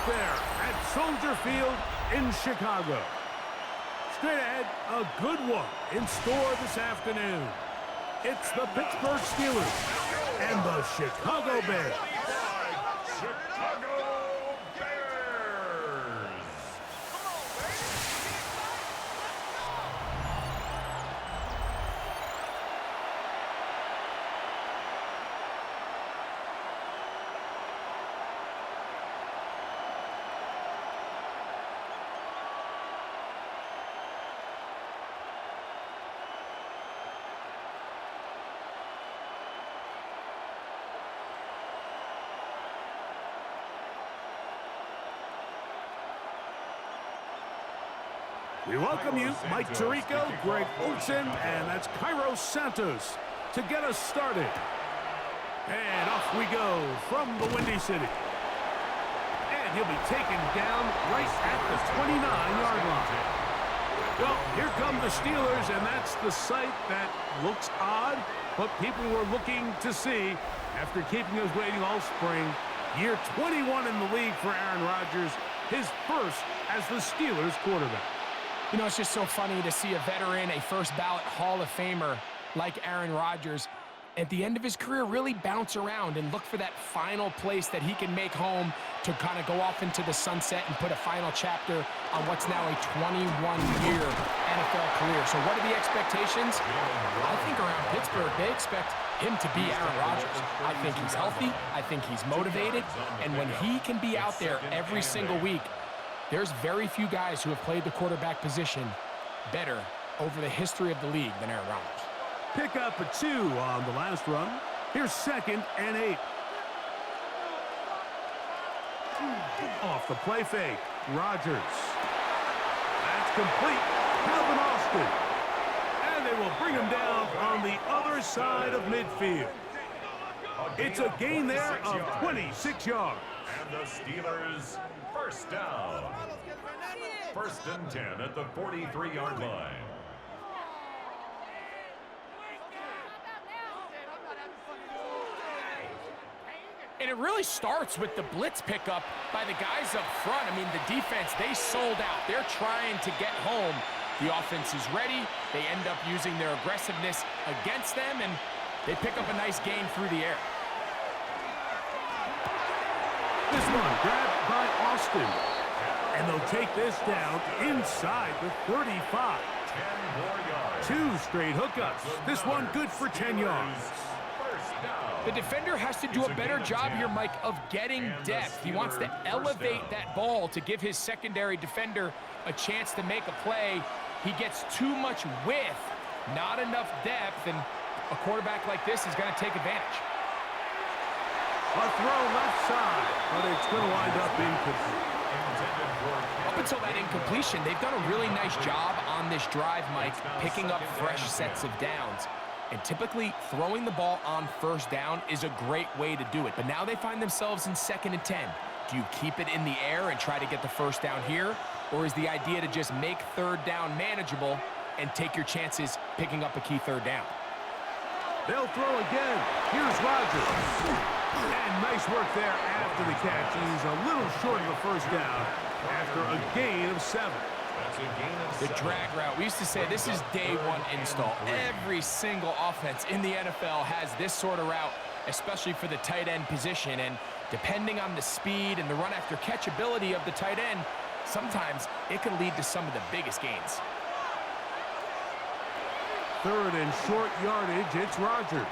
there at Soldier Field in Chicago. Straight ahead, a good one in store this afternoon. It's the Pittsburgh Steelers and the Chicago Bears. We welcome you, Mike Tirico, Greg Olsen, and that's Cairo Santos to get us started. And off we go from the Windy City. And he'll be taken down right at the 29-yard line. Well, here come the Steelers, and that's the sight that looks odd, but people were looking to see after keeping us waiting all spring. Year 21 in the league for Aaron Rodgers, his first as the Steelers quarterback. You know, it's just so funny to see a veteran, a first-ballot Hall of Famer like Aaron Rodgers, at the end of his career really bounce around and look for that final place that he can make home to kind of go off into the sunset and put a final chapter on what's now a 21-year NFL career. So what are the expectations? I think around Pittsburgh, they expect him to be Aaron Rodgers. I think he's healthy. I think he's motivated. And when he can be out there every single week, there's very few guys who have played the quarterback position better over the history of the league than Aaron Rodgers. Pick up a 2 on the last run. Here's 2nd and 8. Off the play fake, Rodgers. That's complete. Calvin Austin. And they will bring him down on the other side of midfield. It's a gain there of 26 yards. And the Steelers first down. 1st and 10 at the 43-yard line. And it really starts with the blitz pickup by the guys up front. I mean, the defense, they sold out. They're trying to get home. The offense is ready. They end up using their aggressiveness against them, and they pick up a nice gain through the air. This one grabbed by Austin. And they'll take this down inside the 35. 10 more yards. 2 straight hookups. This one good for 10 yards. The defender has to do a better job here, Mike, of getting depth. He wants to elevate that ball to give his secondary defender a chance to make a play. He gets too much width, not enough depth, and a quarterback like this is going to take advantage. A throw left side, but it's going to wind up incomplete. Up until that incompletion, they've done a really nice job on this drive, Mike, picking up fresh sets of downs. And typically, throwing the ball on 1st down is a great way to do it. But now they find themselves in 2nd and 10. Do you keep it in the air and try to get the 1st down here? Or is the idea to just make 3rd down manageable and take your chances picking up a key 3rd down? They'll throw again. Here's Rodgers. And nice work there after the catch. He's a little short of the 1st down after a gain of 7. The drag route. We used to say this is day 1 install. Every single offense in the NFL has this sort of route, especially for the tight end position. And depending on the speed and the run after catch ability of the tight end, sometimes it can lead to some of the biggest gains. 3rd and short yardage, it's Rodgers.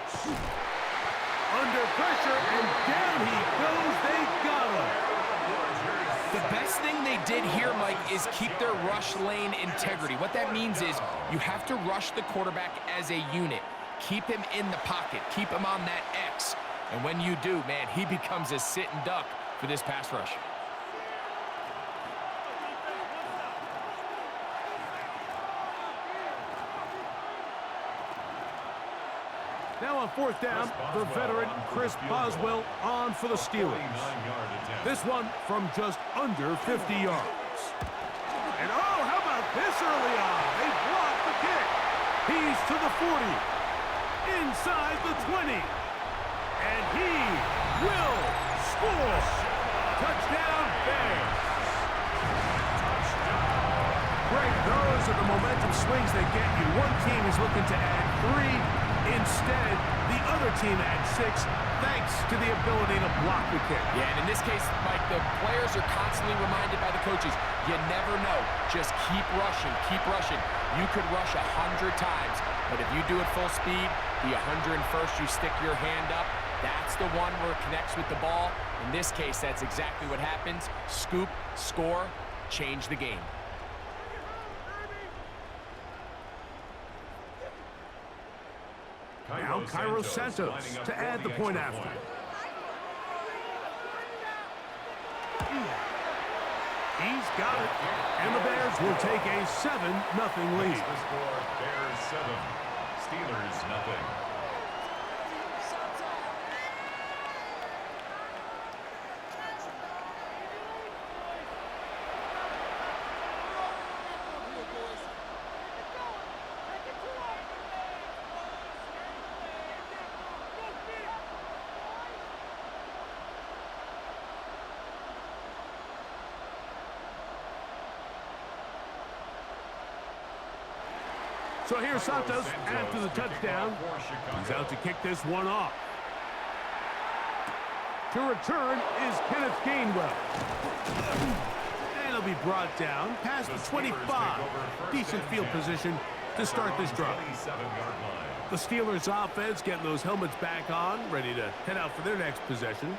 Under pressure, and down he goes. They got him. The best thing they did here, Mike, is keep their rush lane integrity. What that means is you have to rush the quarterback as a unit. Keep him in the pocket. Keep him on that X. And when you do, man, he becomes a sitting duck for this pass rush. Now on 4th down, the veteran Chris Boswell on for the Steelers. This one from just under 50 yards. And oh, how about this early on? They block the kick. He's to the 40. Inside the 20. And he will score. Touchdown, Bears. Great. Those are the momentum swings that get you. One team is looking to add 3. Instead, the other team adds 6, thanks to the ability to block the kick. Yeah, and in this case, Mike, the players are constantly reminded by the coaches, you never know. Just keep rushing, keep rushing. You could rush 100 times, but if you do it full speed, the 101st, you stick your hand up. That's the one where it connects with the ball. In this case, that's exactly what happens. Scoop, score, change the game. Now Cairo Santos to add the point after. He's got it. And the Bears will take a 7-0 lead. The score, Bears 7, Steelers nothing. So here's Santos after the touchdown. He's out to kick this one off. To return is Kenneth Gainwell. And he'll be brought down past the 25. Decent field position to start this drive. The Steelers offense getting those helmets back on, ready to head out for their next possession.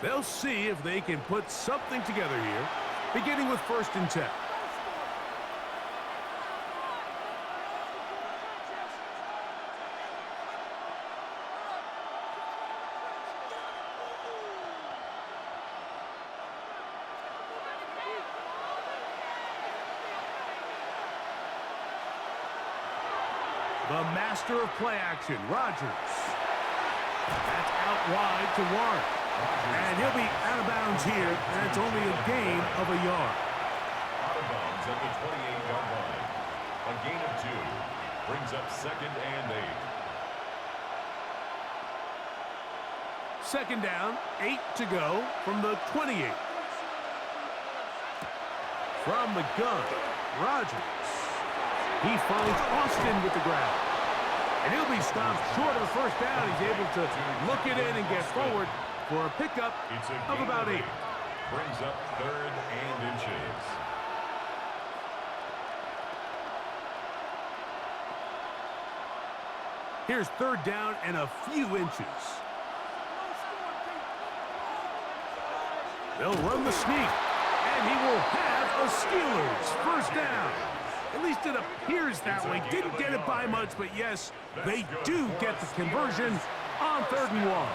They'll see if they can put something together here, beginning with 1st and 10. The master of play action, Rodgers. That's out wide to Warren. And he'll be out of bounds here. And it's only a gain of a yard. Out of bounds at the 28-yard line. A gain of 2. Brings up 2nd and 8. 2nd down, 8 to go from the 28. From the gun, Rodgers. He finds Austin with the grab. And he'll be stopped short of 1st down. He's able to look it in and get forward for a pickup of about 8. Brings up 3rd and inches. Here's 3rd down and a few inches. They'll run the sneak. And he will have a Steelers 1st down. At least it appears that way. Didn't get it by much, but yes, they do get the conversion on 3rd and 1.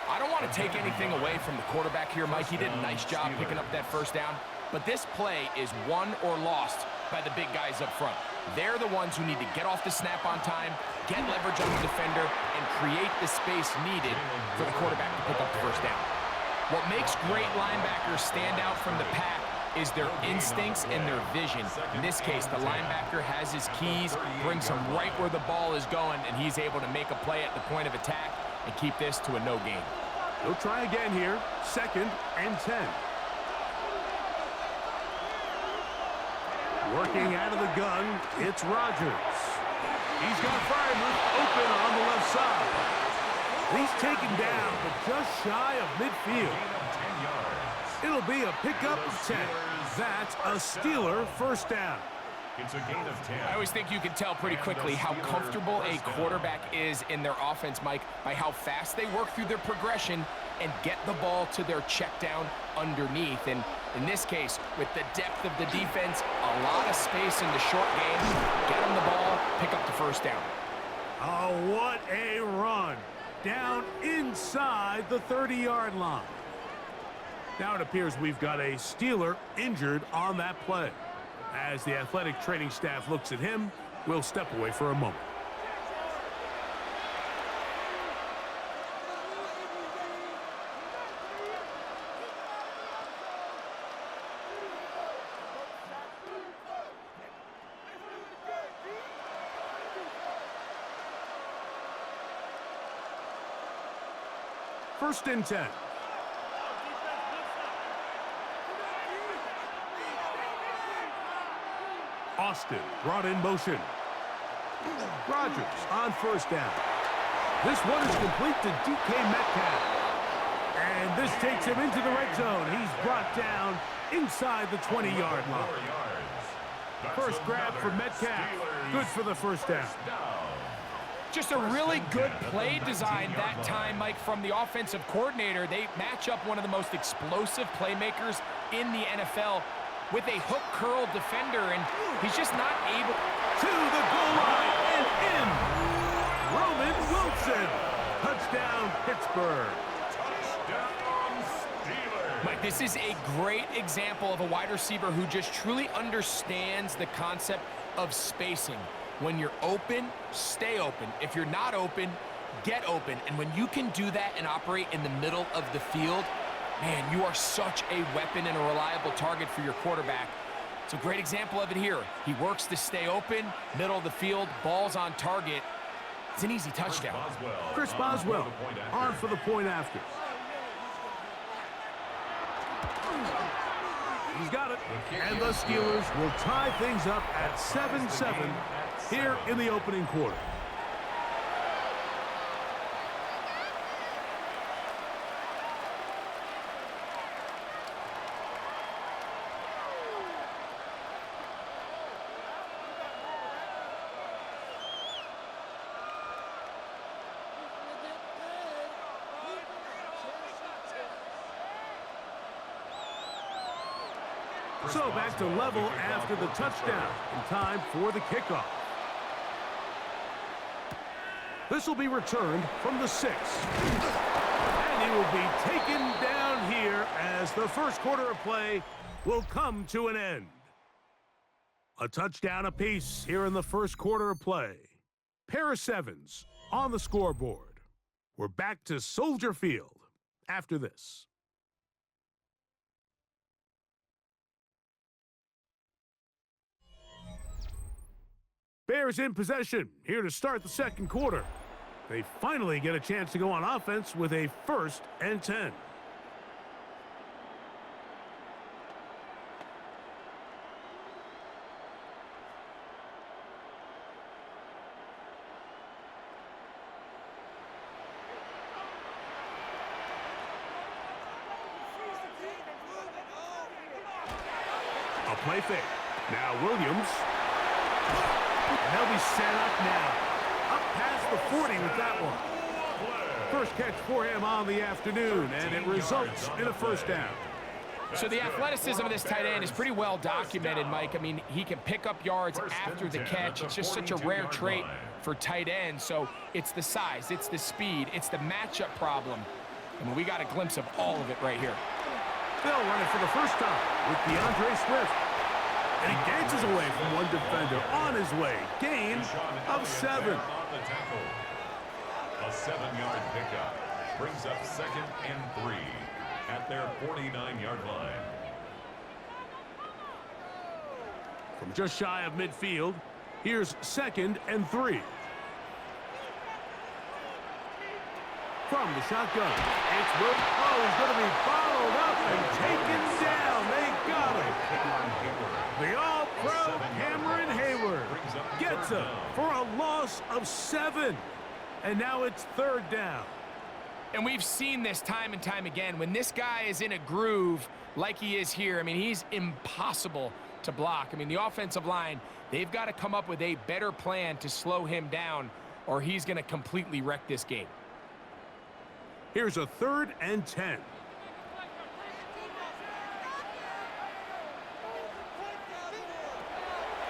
I don't want to take anything away from the quarterback here, Mike. He did a nice job picking up that 1st down. But this play is won or lost by the big guys up front. They're the ones who need to get off the snap on time, get leverage on the defender, and create the space needed for the quarterback to pick up the 1st down. What makes great linebackers stand out from the pack is their instincts and their vision. In this case, the linebacker has his keys, brings him right where the ball is going, and he's able to make a play at the point of attack and keep this to a no gain. He'll try again here, 2nd and 10. Working out of the gun, it's Rodgers. He's got Freiermuth open on the left side. He's taken down, but just shy of midfield. It'll be a pickup of 10. That's a Steeler 1st down. It's a gain of 10. I always think you can tell pretty quickly how comfortable a quarterback is in their offense, Mike, by how fast they work through their progression and get the ball to their check down underneath. And in this case, with the depth of the defense, a lot of space in the short game, get them the ball, pick up the 1st down. Oh, what a run. Down inside the 30-yard line. Now it appears we've got a Steeler injured on that play. As the athletic training staff looks at him, we'll step away for a moment. First and 10. Austin brought in motion. Rodgers on first down. This one is complete to DK Metcalf. And this takes him into the red zone. He's brought down inside the 20-yard line. First grab for Metcalf. Good for the first down. Just a really good play design that time, Mike, from the offensive coordinator. They match up one of the most explosive playmakers in the NFL with a hook curl defender, and he's just not able to the goal line and in. Roman Wilson. Touchdown, Pittsburgh. Mike, this is a great example of a wide receiver who just truly understands the concept of spacing. When you're open, stay open. If you're not open, get open. And when you can do that and operate in the middle of the field, man, you are such a weapon and a reliable target for your quarterback. It's a great example of it here. He works to stay open, middle of the field, ball's on target. It's an easy touchdown. Chris Boswell on for the point after. He's got it. And the Steelers will tie things up at 7-7 here in the opening quarter. So back to level after the touchdown. In time for the kickoff. This will be returned from the 6. And he will be taken down here as the first quarter of play will come to an end. A touchdown apiece here in the first quarter of play. Pair of 7s on the scoreboard. We're back to Soldier Field after this. Bears in possession here to start the second quarter. They finally get a chance to go on offense with a 1st and 10. A play fake. Now Williams. And they'll be set up now. Up past the 40 with that one. First catch for him on the afternoon, and it results in a first down. So the athleticism of this tight end is pretty well documented, Mike. I mean, he can pick up yards after the catch. It's just such a rare trait for tight ends. So it's the size, it's the speed, it's the matchup problem. I mean, we got a glimpse of all of it right here. They'll run it for the first time with DeAndre Swift. And he dances away from one defender on his way. Gain of 7. A 7-yard pickup brings up 2nd and 3 at their 49-yard line. From just shy of midfield, here's 2nd and 3. From the shotgun, it's Will. Oh, he's going to be followed up and taken down. They got him. The All-Pro Cameron Hayward gets him for a loss of 7. And now it's 3rd down. And we've seen this time and time again. When this guy is in a groove like he is here, I mean, he's impossible to block. I mean, the offensive line, they've got to come up with a better plan to slow him down, or he's going to completely wreck this game. Here's a 3rd and 10.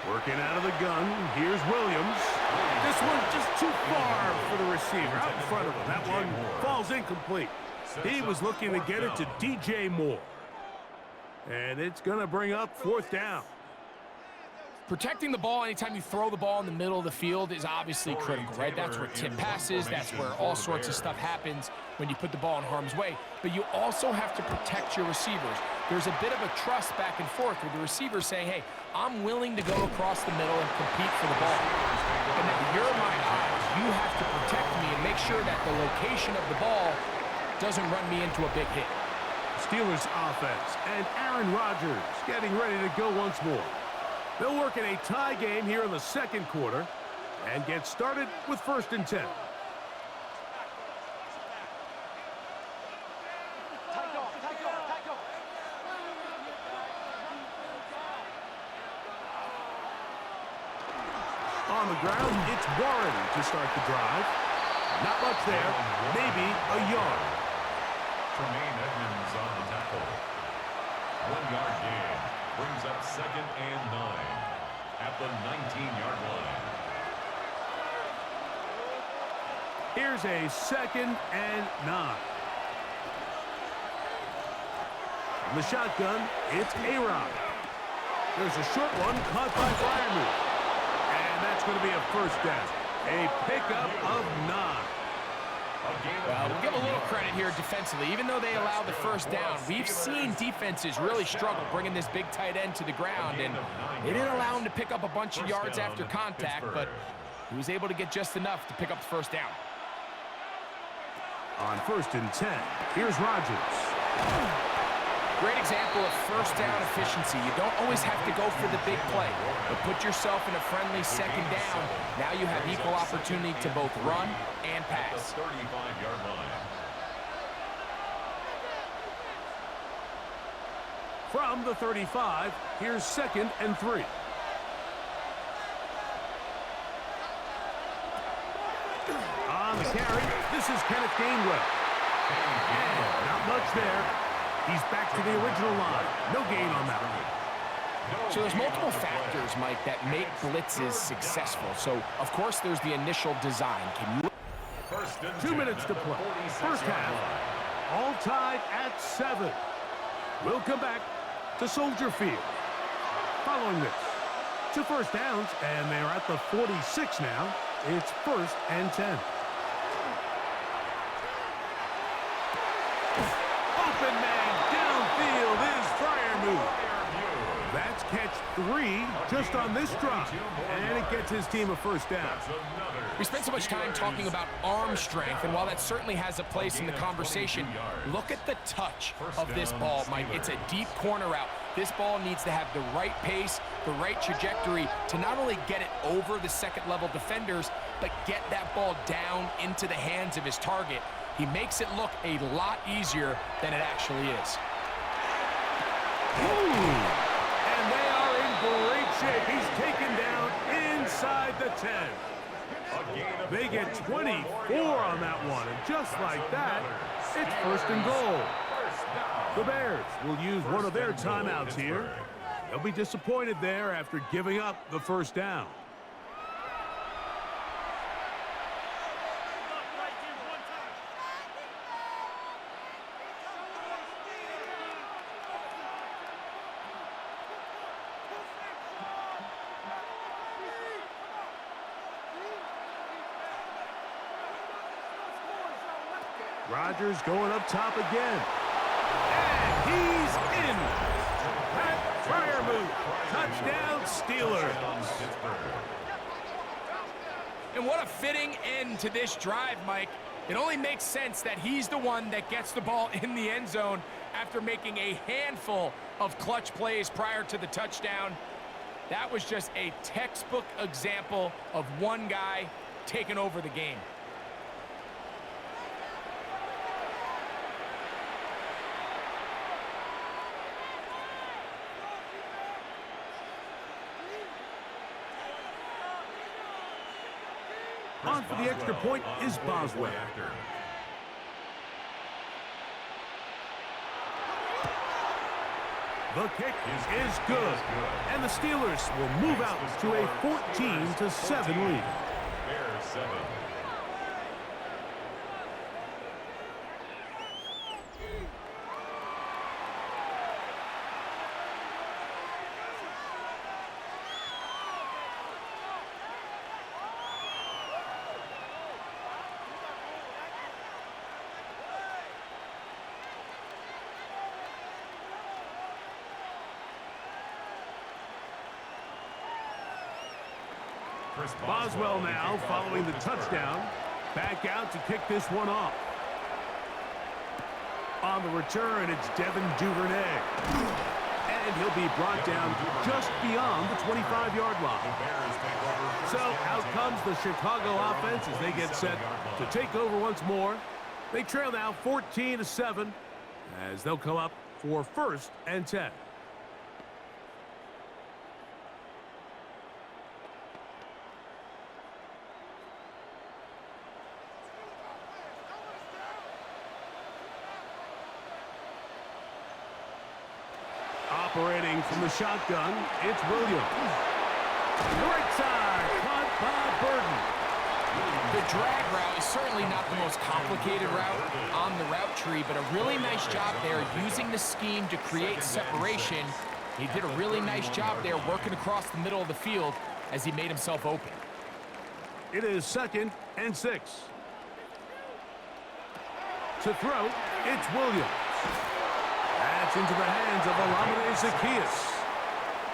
Working out of the gun, here's Williams. This one's just too far for the receiver out in front of him. That one falls incomplete. He was looking to get it to DJ Moore. And it's going to bring up 4th down. Protecting the ball anytime you throw the ball in the middle of the field is obviously critical, right? That's where tip passes, that's where all sorts of stuff happens when you put the ball in harm's way. But you also have to protect your receivers. There's a bit of a trust back and forth with the receiver saying, hey, I'm willing to go across the middle and compete for the ball. And now you're my eyes. You have to protect me and make sure that the location of the ball doesn't run me into a big hit. Steelers offense and Aaron Rodgers getting ready to go once more. They'll work in a tie game here in the second quarter and get started with 1st and 10. On the ground, it's Warren to start the drive. Not much there, maybe a yard. Tremaine Edmonds on the tackle. 1-yard gain brings up 2nd and 9 at the 19-yard line. Here's a 2nd and 9. From the shotgun, it's A-Rod. There's a short one caught by Freiermuth. And that's going to be a 1st down. A pickup of 9. Well, we'll give a little credit here defensively. Even though they allow the 1st down, we've seen defenses really struggle bringing this big tight end to the ground, and they didn't allow him to pick up a bunch of yards after contact, but he was able to get just enough to pick up the 1st down. On 1st and 10, here's Rodgers. Great example of 1st down efficiency. You don't always have to go for the big play, but put yourself in a friendly 2nd down. Now you have equal opportunity to both run and pass. 35-yard line. From the 35, here's 2nd and 3. On the carry, this is Kenneth Gainwell. And not much there. He's back to the original line. No gain on that one. So there's multiple factors, Mike, that make blitzes successful. So, of course, there's the initial design. Can you... 2 minutes to play. 1st half, all tied at 7. We'll come back to Soldier Field. Following this, 2 1st downs, and they're at the 46 now. It's 1st and 10. Open man downfield is Freiermuth. That's catch 3 just on this drop, and it gets his team a 1st down. We spent so much time talking about arm strength, and while that certainly has a place in the conversation, look at the touch of this ball, Mike. It's a deep corner route. This ball needs to have the right pace, the right trajectory to not only get it over the 2nd-level defenders, but get that ball down into the hands of his target. He makes it look a lot easier than it actually is. Ooh. And they are in great shape. He's taken down inside the 10. They get 24 on that one, and just like that, it's 1st and goal. The Bears will use one of their timeouts here. They'll be disappointed there after giving up the 1st down. Rodgers going up top again. And he's in. Pat Freiermuth. Touchdown, Steelers. And what a fitting end to this drive, Mike. It only makes sense that he's the one that gets the ball in the end zone after making a handful of clutch plays prior to the touchdown. That was just a textbook example of one guy taking over the game. On for the extra point is Boswell. The kick is good. And the Steelers will move out to a 14-7 lead. Bears 7. Boswell now following the touchdown. Back out to kick this one off. On the return, it's Devin Duvernay. And And he'll be brought down just beyond the 25-yard line. So out comes the Chicago offense as they get set to take over once more. They trail now 14-7 as they'll come up for 1st and 10. Operating from the shotgun, it's Williams. Right side, caught by Burton. The drag route is certainly not the most complicated route on the route tree, but a really nice job there using the scheme to create separation. He did a really nice job there working across the middle of the field as he made himself open. It is 2nd and 6. To throw, it's Williams. That's into the hands of Olamide Zaccheaus.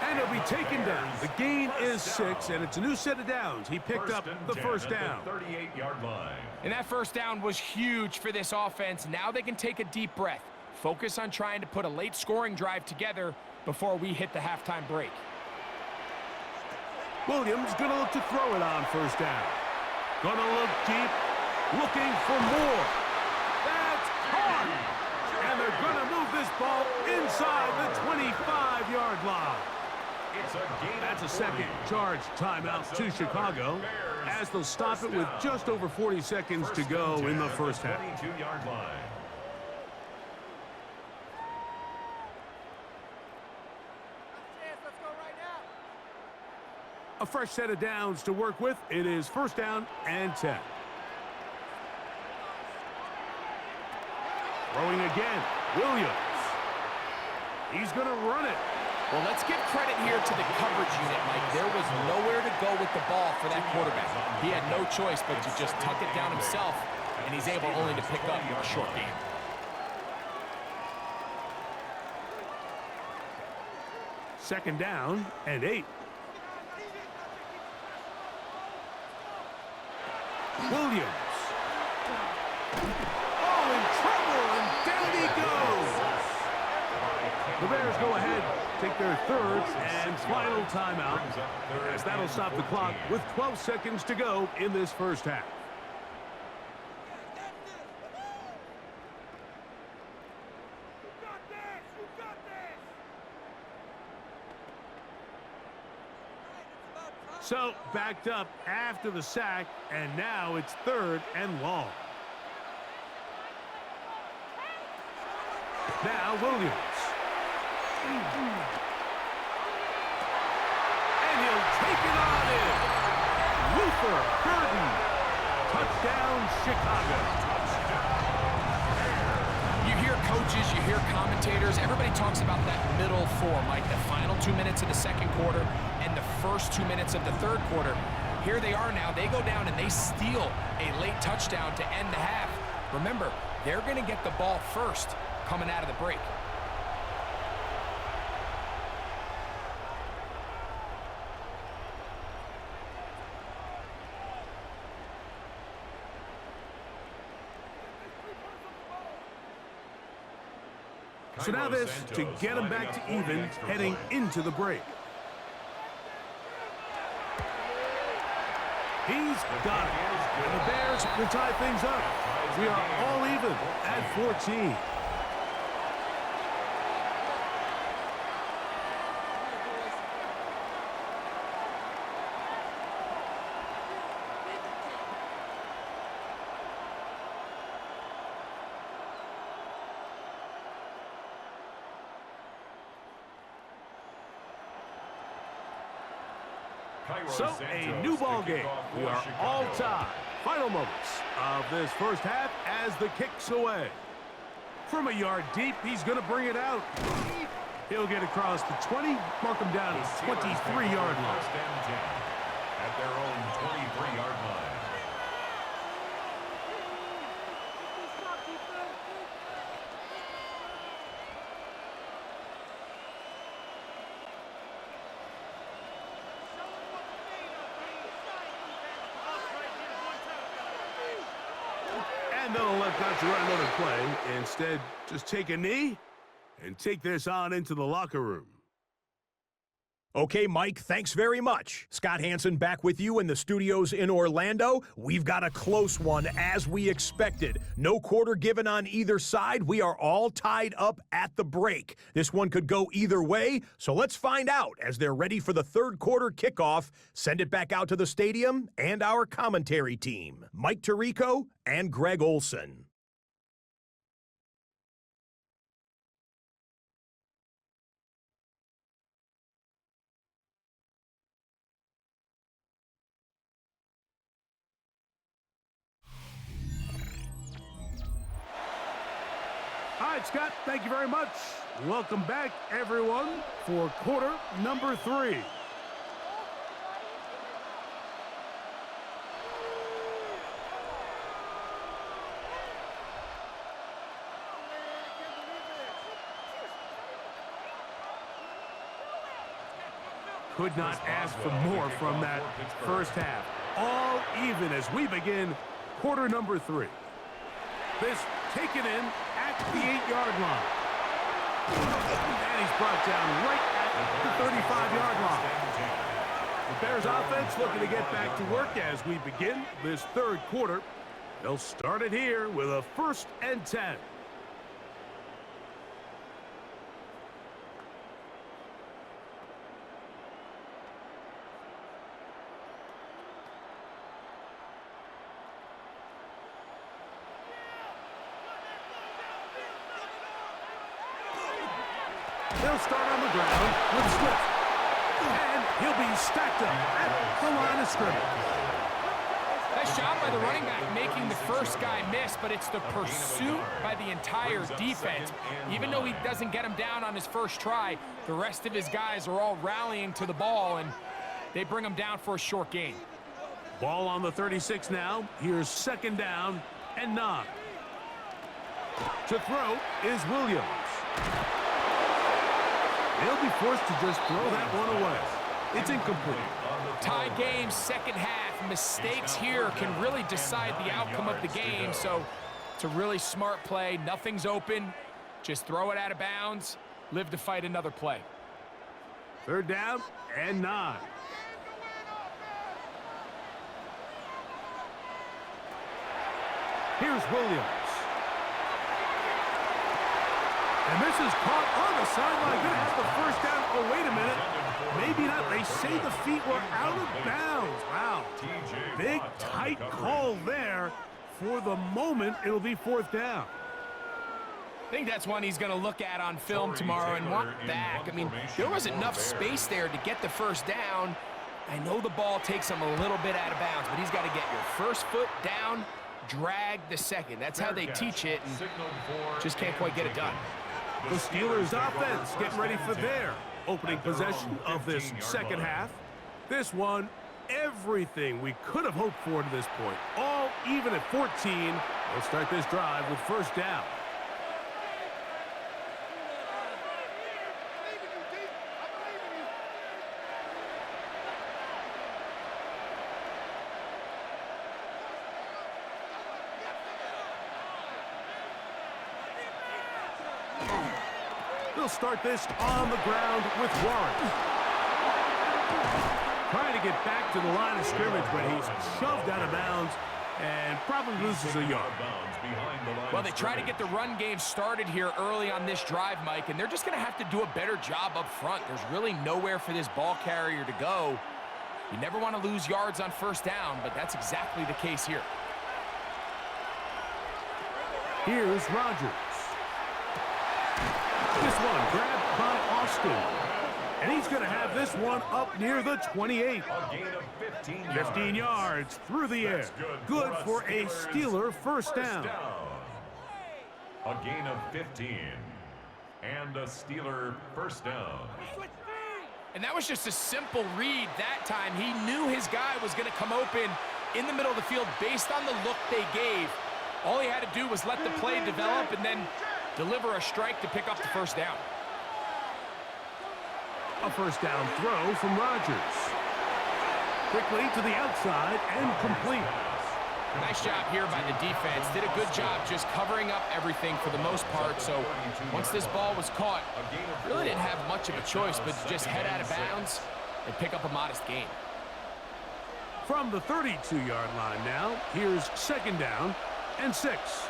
And he'll be taken down. The gain is 6, and it's a new set of downs. He picked up the first down. 38-yard line. And that first down was huge for this offense. Now they can take a deep breath. Focus on trying to put a late scoring drive together before we hit the halftime break. Williams gonna look to throw it on first down. Gonna look deep, looking for more. That's caught! And they're gonna move this ball inside the 25-yard line. That's a second charge timeout to Chicago as they'll stop it with just over 40 seconds to go in the first half. 22-yard line. A fresh set of downs to work with. It is 1st down and 10. Throwing again, Williams. He's going to run it. Well, let's give credit here to the coverage unit, Mike. There was nowhere to go with the ball for that quarterback. He had no choice but to just tuck it down himself, and he's able only to pick up a short gain. Second down and 8. Williams. Oh, in trouble, and down he goes. The Bears go ahead, take their 3rd and final timeout, as that'll stop the clock with 12 seconds to go in this first half. So, backed up after the sack, and now it's 3rd and long. Now Williams. And he'll take it on in. Luther Burton. Touchdown, Chicago. You hear coaches, you hear commentators, everybody talks about that middle 4, Mike, the final 2 minutes of the second quarter and the first 2 minutes of the third quarter. Here they are now. They go down and they steal a late touchdown to end the half. Remember, they're going to get the ball first coming out of the break. So now this to get them back to even heading into the break. He's got it. And the Bears will tie things up. We are all even at 14. So, a new ball game. We are all tied. Final moments of this first half as the kick's away. From a yard deep, he's going to bring it out. He'll get across the 20, mark him down at 23-yard line. At their own 23-yard line. And they'll elect not to run another play. Instead, just take a knee and take this on into the locker room. Okay, Mike, thanks very much. Scott Hansen back with you in the studios in Orlando. We've got a close one, as we expected. No quarter given on either side. We are all tied up at the break. This one could go either way, so let's find out as they're ready for the third quarter kickoff. Send it back out to the stadium and our commentary team, Mike Tirico and Greg Olson. All right, Scott, thank you very much. Welcome back, everyone, for quarter number 3. Could not ask for more from that first half. All even as we begin quarter number 3. This taken in at the 8-yard line. And he's brought down right at the 35-yard line. The Bears offense looking to get back to work as we begin this third quarter. They'll start it here with a 1st and 10. They'll start on the ground with Swift. And he'll be stacked up at the line of scrimmage. Nice job by the running back making the first guy miss, but it's the pursuit by the entire defense. Even though he doesn't get him down on his first try, the rest of his guys are all rallying to the ball, and they bring him down for a short gain. Ball on the 36 now. Here's 2nd down and 9. To throw is Williams. They'll be forced to just throw that one away. It's incomplete. Tie game, second half. Mistakes here can really decide the outcome of the game, so it's a really smart play. Nothing's open. Just throw it out of bounds. Live to fight another play. 3rd down and 9. Here's Williams. And this is caught on the sideline. Going to have the 1st down. Oh, wait a minute. Maybe not. They say the feet were out of bounds. Wow. Big, tight call there. For the moment, it'll be 4th down. I think that's one he's going to look at on film tomorrow and want back. I mean, there was enough space there to get the 1st down. I know the ball takes him a little bit out of bounds, but he's got to get your first foot down, drag the second. That's how they teach it, and just can't quite get it done. The Steelers offense getting ready for their opening possession of this second half. This one, everything we could have hoped for to this point. All even at 14. They'll start this drive with 1st down. They'll start this on the ground with Warren. Trying to get back to the line of scrimmage, but he's shoved out of bounds and probably loses a yard. Well, they try to get the run game started here early on this drive, Mike, and they're just going to have to do a better job up front. There's really nowhere for this ball carrier to go. You never want to lose yards on 1st down, but that's exactly the case here. Here's Rodgers. This one grabbed by Austin. And he's going to have this one up near the 28. 15 yards through the air. Good for a Steeler 1st down. A gain of 15. And a Steeler 1st down. And that was just a simple read that time. He knew his guy was going to come open in the middle of the field based on the look they gave. All he had to do was let the play develop and then deliver a strike to pick up the 1st down. A 1st down throw from Rodgers. Quickly to the outside and complete. Nice job here by the defense. Did a good job just covering up everything for the most part. So once this ball was caught, really didn't have much of a choice but to just head out of bounds and pick up a modest gain. From the 32-yard line now, here's 2nd down and 6.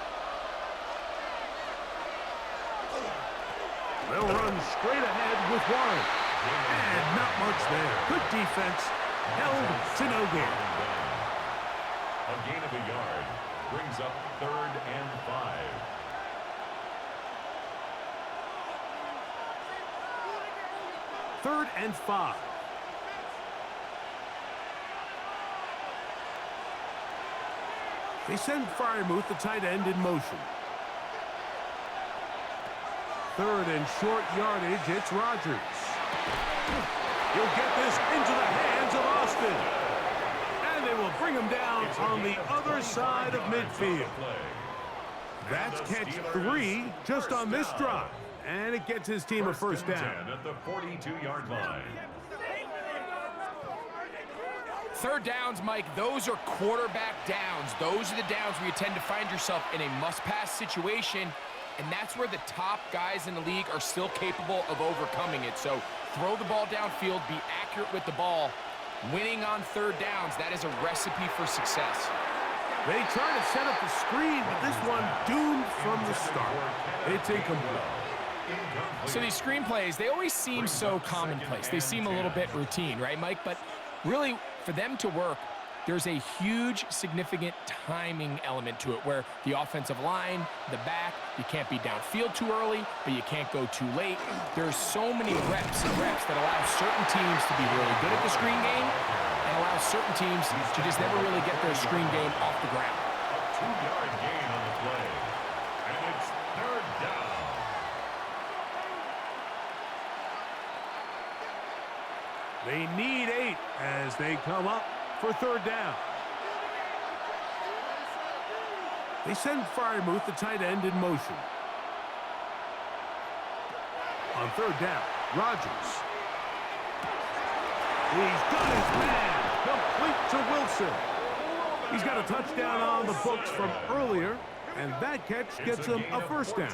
They'll run straight ahead with Warren. And not much there. Good defense. Held to no gain. A gain of a yard brings up 3rd and 5. Third and 5. They send Freiermuth, the tight end, in motion. 3rd and short yardage, it's Rodgers. He'll get this into the hands of Austin. And they will bring him down on the other side of midfield. That's catch 3 just on this drive. And it gets his team a first down. At the 42-yard line. 3rd downs, Mike, those are quarterback downs. Those are the downs where you tend to find yourself in a must-pass situation, and that's where the top guys in the league are still capable of overcoming it. So throw the ball downfield, be accurate with the ball. Winning on 3rd downs, that is a recipe for success. They try to set up the screen, but this one doomed from the start. It's incomplete. So these screenplays, they always seem so commonplace. They seem a little bit routine, right, Mike? But really, for them to work, there's a huge, significant timing element to it where the offensive line, the back, you can't be downfield too early, but you can't go too late. There's so many reps that allow certain teams to be really good at the screen game and allow certain teams to just never really get their screen game off the ground. 2-yard gain on the play. And it's 3rd down. They need 8 as they come up for 3rd down. They send Freiermuth, the tight end, in motion. On 3rd down, Rodgers. He's got his man, complete to Wilson. He's got a touchdown on the books from earlier, and that catch gets him a first down.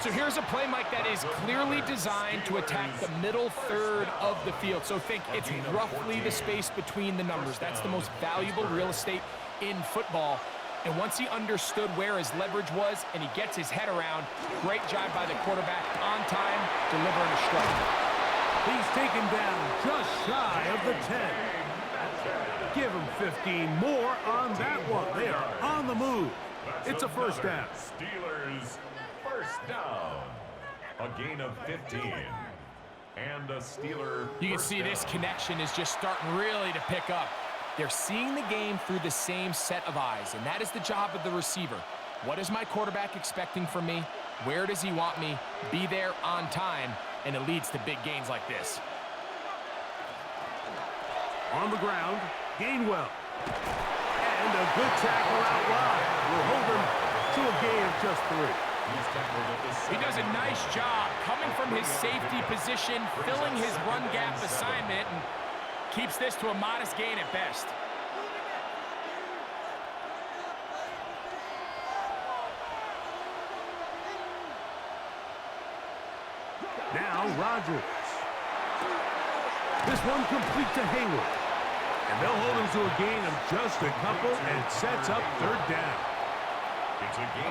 So here's a play, Mike, that is clearly designed to attack the middle 3rd of the field. So think it's roughly the space between the numbers. That's the most valuable real estate in football. And once he understood where his leverage was and he gets his head around, great job by the quarterback on time, delivering a strike. He's taken down just shy of the 10. Give him 15 more on that one. They are on the move. It's a first down. Steelers first down. A gain of 15. And a Steeler. You can see this connection is just starting really to pick up. They're seeing the game through the same set of eyes, and that is the job of the receiver. What is my quarterback expecting from me? Where does he want me? Be there on time, and it leads to big gains like this. On the ground, Gainwell. And a good tackle out wide. We'll hold him to a gain of just 3. He does a nice job coming from his safety position, filling his run gap assignment, and keeps this to a modest gain at best. Now Rodgers. This one complete to Hayward. And they'll hold him to a gain of just a couple, and it sets up 3rd down. A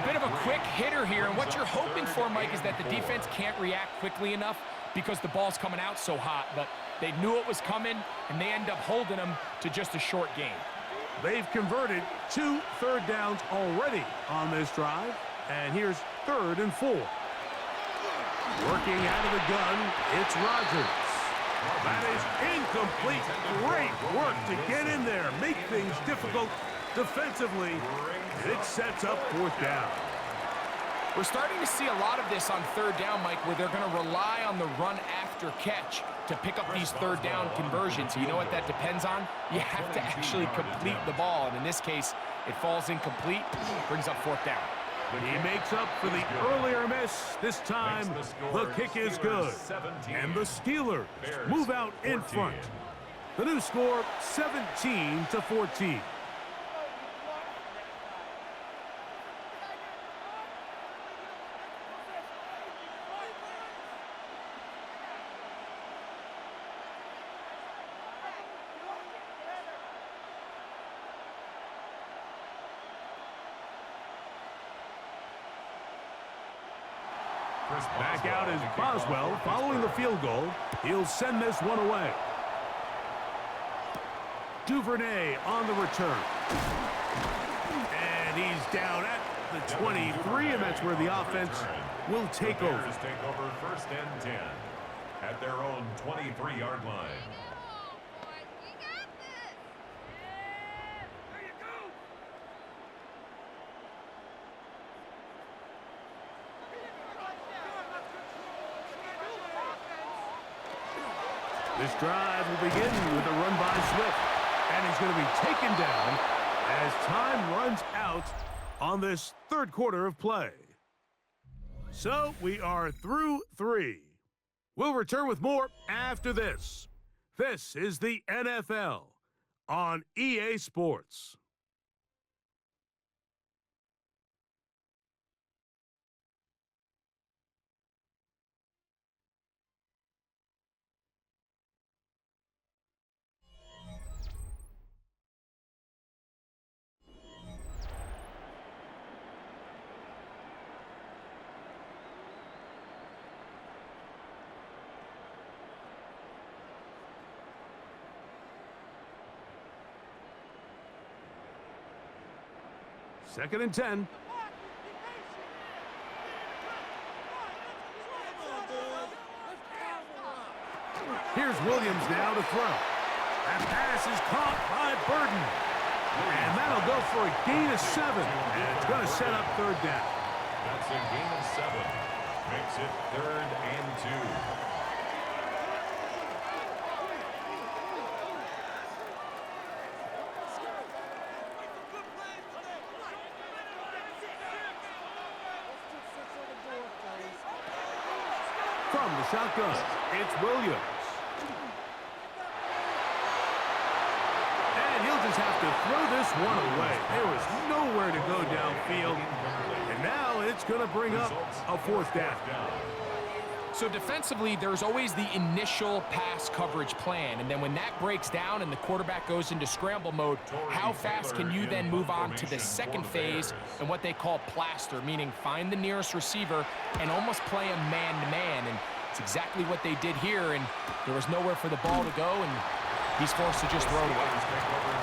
bit of a quick hitter here, and what you're hoping for, Mike, is that the defense can't react quickly enough because the ball's coming out so hot, but they knew it was coming, and they end up holding them to just a short gain. They've converted 2 3rd downs already on this drive, and here's 3rd and 4. Working out of the gun, it's Rodgers. That is incomplete. Great work to get in there, make things difficult defensively, and it sets up 4th down. We're starting to see a lot of this on 3rd down, Mike, where they're going to rely on the run after catch to pick up these 3rd down conversions. You know what that depends on? You have to actually complete the ball, and in this case, it falls incomplete, brings up 4th down. He makes up for the earlier miss. This time, the kick is good. And the Steelers move out in front. The new score, 17-14. Back out is Boswell following the field goal. He'll send this one away. Duvernay on the return. And he's down at the 23, and that's where the offense will take over. Take over 1st and 10 at their own 23-yard line. This drive will begin with a run by Swift. And he's going to be taken down as time runs out on this third quarter of play. So we are through 3. We'll return with more after this. This is the NFL on EA Sports. Second and 10. Here's Williams now to throw. That pass is caught by Burden. And that'll go for a gain of 7. And it's going to set up third down. That's a gain of 7. Makes it 3rd and 2. From the shotgun, it's Williams. And he'll just have to throw this one away. There was nowhere to go downfield. And now it's going to bring up a 4th down. So defensively, there's always the initial pass coverage plan. And then when that breaks down and the quarterback goes into scramble mode, how fast can you then move on to the second phase and what they call plaster, meaning find the nearest receiver and almost play him man-to-man. And it's exactly what they did here. And there was nowhere for the ball to go, and he's forced to just throw it away.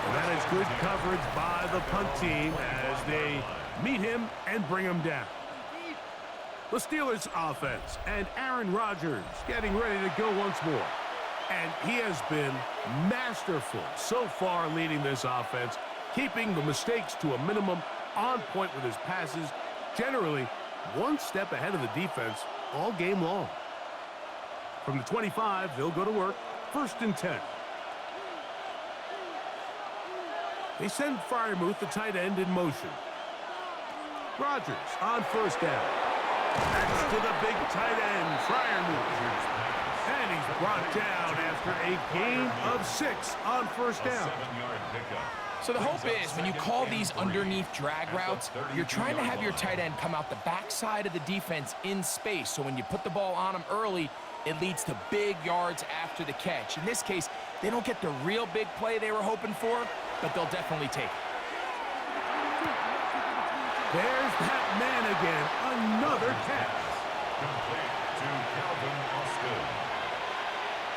And that is good coverage by the punt team as they meet him and bring him down. The Steelers offense and Aaron Rodgers getting ready to go once more. And he has been masterful so far leading this offense, keeping the mistakes to a minimum, on point with his passes, generally one step ahead of the defense all game long. From the 25, they'll go to work, 1st and 10. They send Freiermuth, the tight end, in motion. Rodgers on 1st down. That's to the big tight end, Freiermuth. And he's brought down after a gain of 6 on 1st down. So the hope is when you call these underneath drag routes, you're trying to have your tight end come out the backside of the defense in space. So when you put the ball on him early, it leads to big yards after the catch. In this case, they don't get the real big play they were hoping for, but they'll definitely take it. There's that man again. Another catch. Complete to Calvin Austin.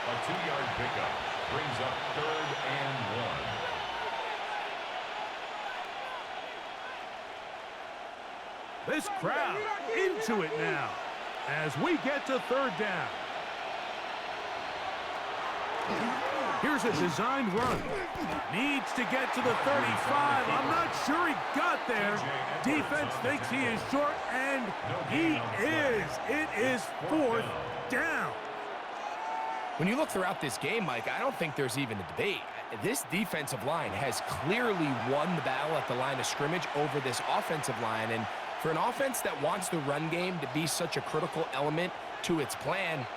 A 2-yard pickup brings up 3rd and 1. This crowd into it now as we get to 3rd down. Here's a designed run. Needs to get to the 35. I'm not sure he got there. Defense thinks he is short, and he is. It is 4th down. When you look throughout this game, Mike, I don't think there's even a debate. This defensive line has clearly won the battle at the line of scrimmage over this offensive line. And for an offense that wants the run game to be such a critical element to its plan,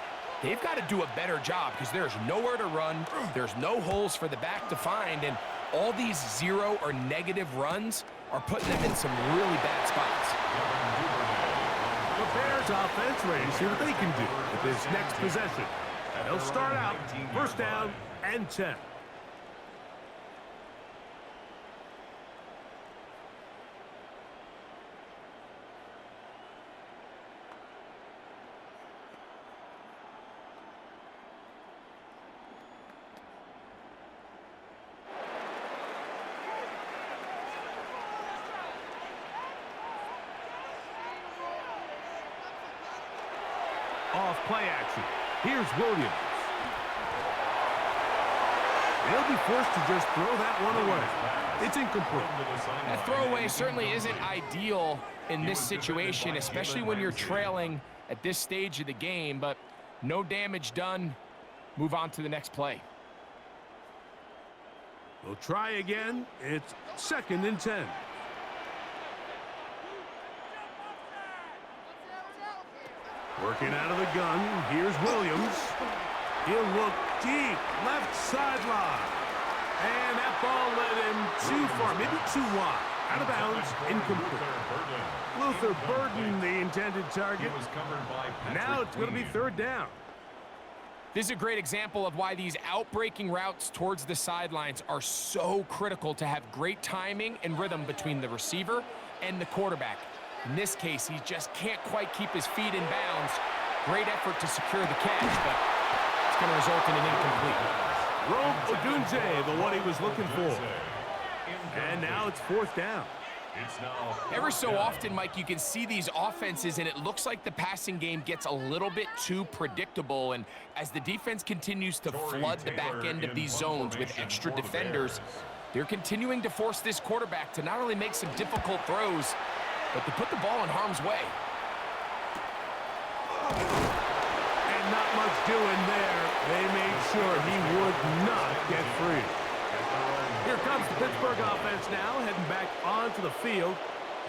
they've got to do a better job because there's nowhere to run. There's no holes for the back to find. And all these 0 or negative runs are putting them in some really bad spots. The Bears offense ready to see what they can do with this next possession. They'll start out 1st down and 10. off play action. Here's Williams. They'll be forced to just throw that one away. It's incomplete. That throwaway certainly isn't ideal in this situation, especially when you're trailing at this stage of the game, but no damage done. Move on to the next play. We'll try again. It's 2nd and 10. Working out of the gun. Here's Williams. He'll look deep. Left sideline. And that ball led him too far, maybe too wide. Out of bounds, incomplete. Luther Burden, the intended target. Now it's going to be 3rd down. This is a great example of why these outbreaking routes towards the sidelines are so critical to have great timing and rhythm between the receiver and the quarterback. In this case, he just can't quite keep his feet in bounds. Great effort to secure the catch, but it's going to result in an incomplete. Rome Odunze, the one he was looking for. And now it's 4th down. Ever so often, Mike, you can see these offenses, and it looks like the passing game gets a little bit too predictable. And as the defense continues to flood the back end of these zones with extra defenders, they're continuing to force this quarterback to not only make some difficult throws, but to put the ball in harm's way. And not much doing there. They made sure he would not get free. Here comes the Pittsburgh offense now, heading back onto the field.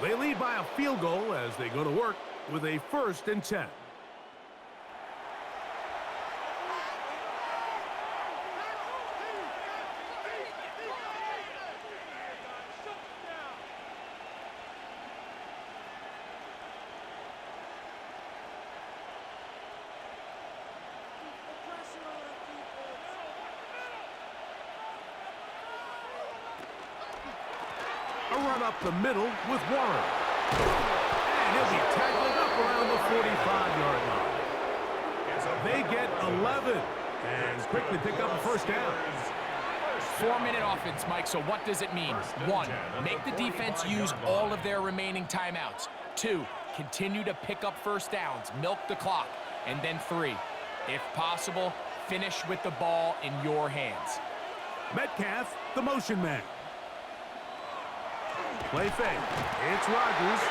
They lead by a field goal as they go to work with a 1st and 10. A run up the middle with Warren. And he'll be tackling up around the 45-yard line. They get 11 and quickly pick up a 1st down. 4-minute offense, Mike, so what does it mean? 1, make the defense use all of their remaining timeouts. 2, continue to pick up 1st downs, milk the clock. And then 3, if possible, finish with the ball in your hands. Metcalf, the motion man. Play fake. It's Rodgers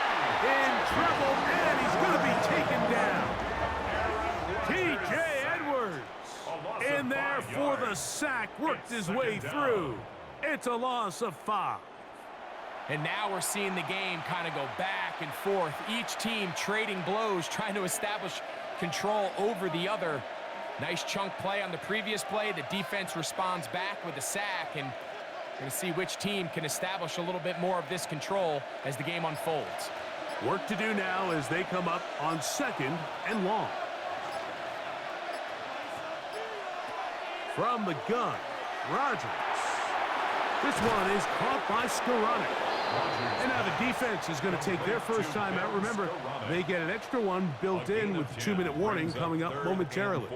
in trouble, and he's going to be taken down. T.J. Edwards in there for the sack, worked his way through. It's a loss of 5. And now we're seeing the game kind of go back and forth. Each team trading blows, trying to establish control over the other. Nice chunk play on the previous play. The defense responds back with a sack, and we're going to see which team can establish a little bit more of this control as the game unfolds. Work to do now as they come up on 2nd and long. From the gun, Rodgers. This one is caught by Skoranek. And now the defense is going to take their first time out. Remember, they get an extra one built in with the 2-minute warning coming up momentarily.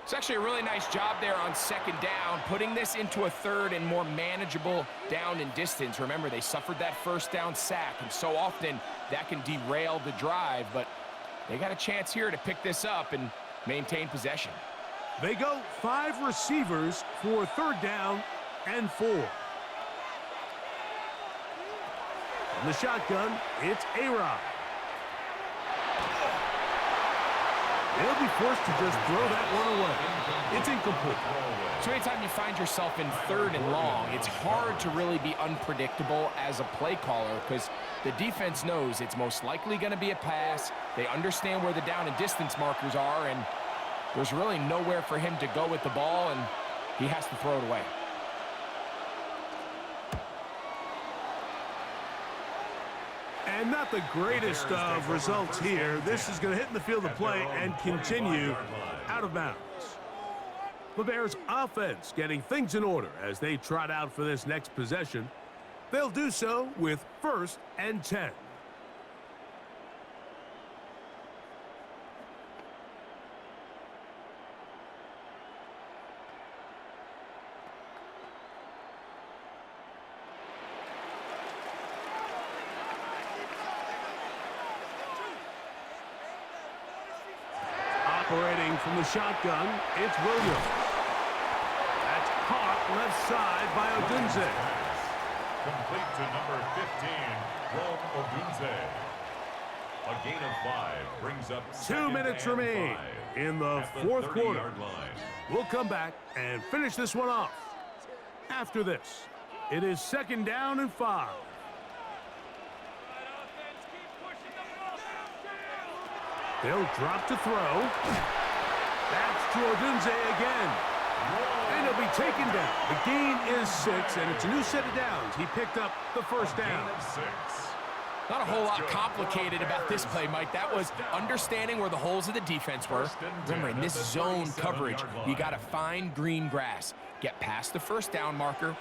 It's actually a really nice job there on 2nd down, putting this into a 3rd and more manageable down and distance. Remember, they suffered that 1st down sack, and so often that can derail the drive, but they got a chance here to pick this up and maintain possession. They go 5 receivers for 3rd down and 4. From the shotgun, it's A-Rod. They'll be forced to just throw that one away. It's incomplete. So anytime you find yourself in 3rd and long, it's hard to really be unpredictable as a play caller because the defense knows it's most likely going to be a pass. They understand where the down and distance markers are, and there's really nowhere for him to go with the ball, and he has to throw it away. And not the greatest of results here. This is going to hit in the field of play and continue out of bounds. The Bears offense getting things in order as they trot out for this next possession. They'll do so with 1st and 10. Operating from the shotgun, it's Williams. That's caught left side by Odunze. Complete to number 15, Rome Odunze. A gain of 5 brings up 2 minutes remain in the fourth quarter. We'll come back and finish this one off. After this, it is 2nd down and 5. They'll drop to throw. That's to Odunze again. And he'll be taken down. The gain is 6, and it's a new set of downs. He picked up the first down. Not a whole lot complicated about this play, Mike. That was understanding where the holes of the defense were. Remember, in this zone coverage, you got to find green grass. Get past the first down marker,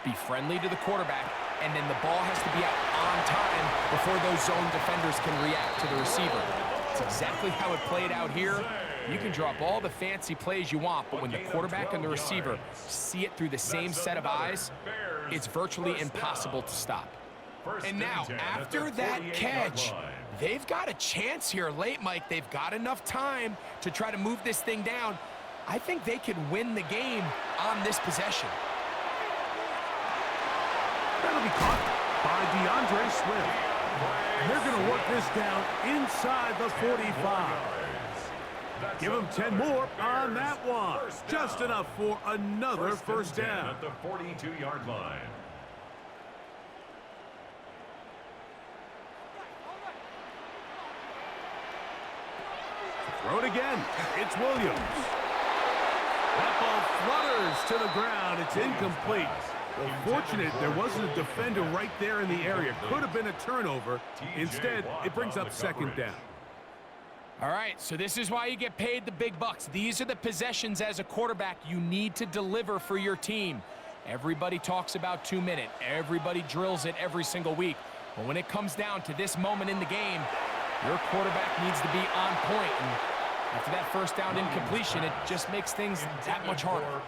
be friendly to the quarterback, and then the ball has to be out on time before those zone defenders can react to the receiver. It's exactly how it played out here. You can drop all the fancy plays you want, but when the quarterback and the receiver see it through the same set of eyes, it's virtually impossible to stop. And now, after that catch, they've got a chance here late, Mike. They've got enough time to try to move this thing down. I think they could win the game on this possession. That'll be caught by DeAndre Swift. And they're going to work this down inside the 45. Give them 10 more on that one. Just enough for another first down. At the 42-yard line. Throw it again. It's Williams. That ball flutters to the ground. It's incomplete. Well, fortunate there wasn't a defender right there in the area. Could have been a turnover. Instead, it brings up 2nd down. All right, so this is why you get paid the big bucks. These are the possessions as a quarterback you need to deliver for your team. Everybody talks about 2 minutes. Everybody drills it every single week. But when it comes down to this moment in the game, your quarterback needs to be on point. And after that first down incompletion, it just makes things that much harder.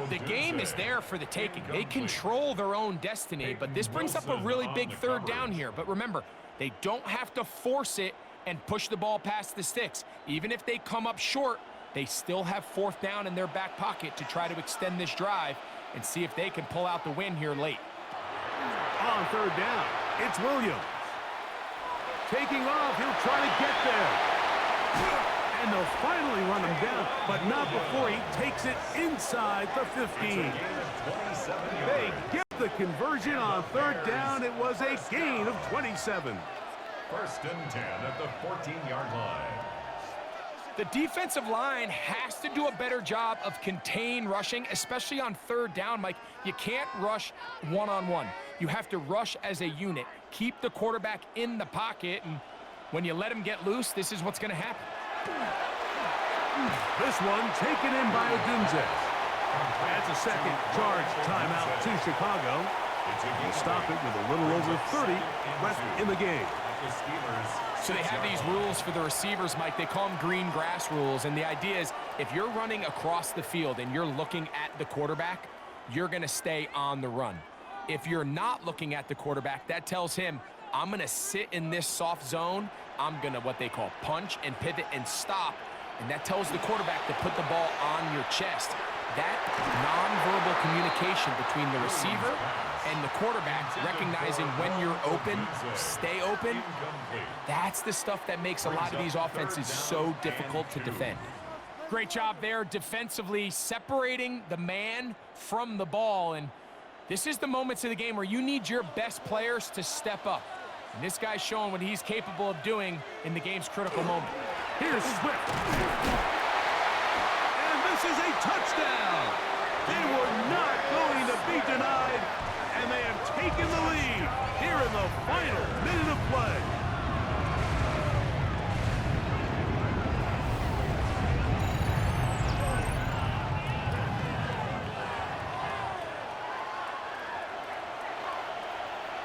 The game is there for the taking. They control their own destiny, but this brings up a really big 3rd down here. But remember, they don't have to force it and push the ball past the sticks. Even if they come up short, they still have 4th down in their back pocket to try to extend this drive and see if they can pull out the win here late. On 3rd down, it's Williams. Taking off, he'll try to get there. And they'll finally run him down, but not before he takes it inside the 15. They get the conversion on 3rd down. It was a gain of 27. 1st and 10 at the 14-yard line. The defensive line has to do a better job of contain rushing, especially on 3rd down, Mike. You can't rush one-on-one. You have to rush as a unit. Keep the quarterback in the pocket, and when you let him get loose, this is what's going to happen. This one taken in by Odunze. That's a 2nd charge timeout to Chicago. They'll stop it with a little over 30 left in the game. So they have these rules for the receivers, Mike. They call them green grass rules, and the idea is if you're running across the field and you're looking at the quarterback, you're going to stay on the run. If you're not looking at the quarterback, that tells him, I'm going to sit in this soft zone. I'm going to what they call punch and pivot and stop, and that tells the quarterback to put the ball on your chest. That nonverbal communication between the receiver and the quarterback, recognizing when you're open, stay open, that's the stuff that makes a lot of these offenses so difficult to defend. Great job there defensively, separating the man from the ball, and this is the moments of the game where you need your best players to step up. And this guy's showing what he's capable of doing in the game's critical moment. Here's Swift. And this is a touchdown. They were not going to be denied, and they have taken the lead here in the final minute of play.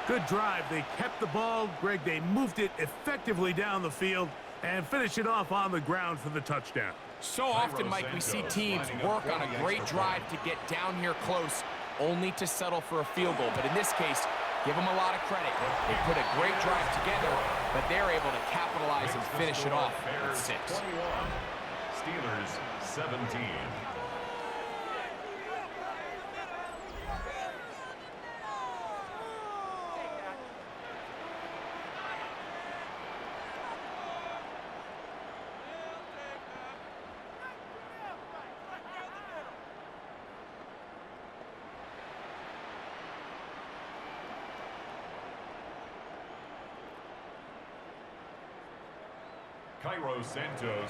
Good drive. They kept the ball. Greg, they moved it effectively down the field and finished it off on the ground for the touchdown. So often, Mike, we see teams work on a great drive to get down here close, only to settle for a field goal. But in this case, give them a lot of credit. They put a great drive together, but they're able to capitalize and finish it off at 6. Steelers 17.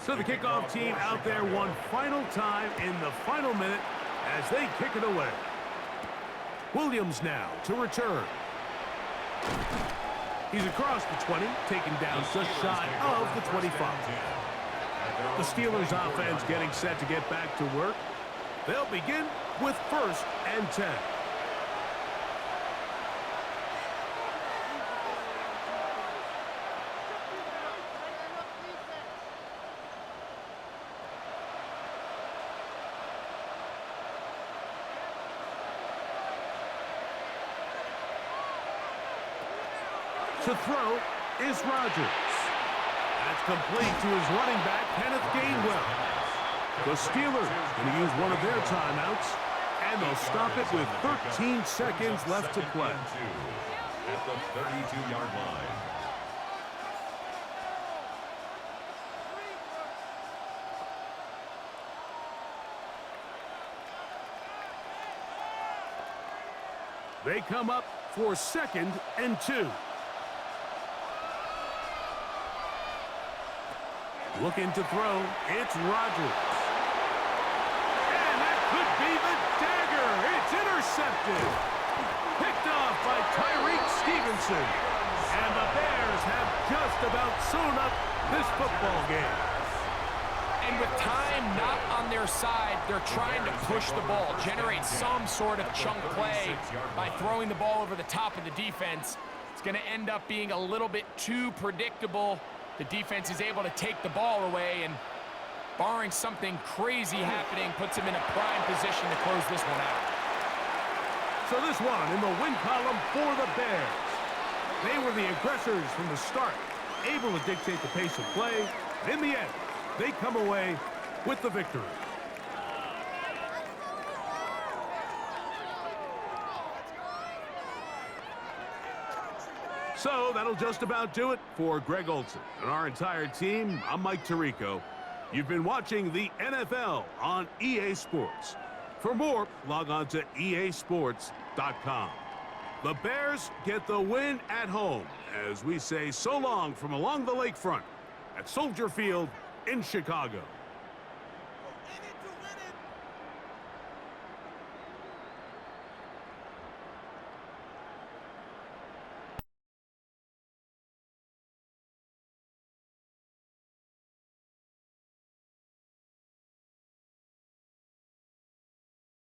So the kickoff team out there one final time in the final minute as they kick it away. Williams now to return. He's across the 20, taken down just shy of the 25. The Steelers offense getting set to get back to work. They'll begin with 1st and 10. To throw is Rodgers. That's complete to his running back, Kenneth Gainwell. The Steelers going to use one of their timeouts, and they'll stop it with 13 seconds left to play. At the 32-yard line. They come up for 2nd and 2. Looking to throw, it's Rodgers. And that could be the dagger. It's intercepted. Picked off by Tyreek Stevenson. And the Bears have just about sewn up this football game. And with time not on their side, they're trying to push the ball, generate some sort of chunk play by throwing the ball over the top of the defense. It's going to end up being a little bit too predictable. The defense is able to take the ball away, and barring something crazy happening, puts them in a prime position to close this one out. So this one in the win column for the Bears. They were the aggressors from the start, able to dictate the pace of play. In the end, they come away with the victory. So that'll just about do it for Greg Olsen and our entire team. I'm Mike Tirico. You've been watching the NFL on EA Sports. For more, log on to easports.com. The Bears get the win at home as we say so long from along the lakefront at Soldier Field in Chicago.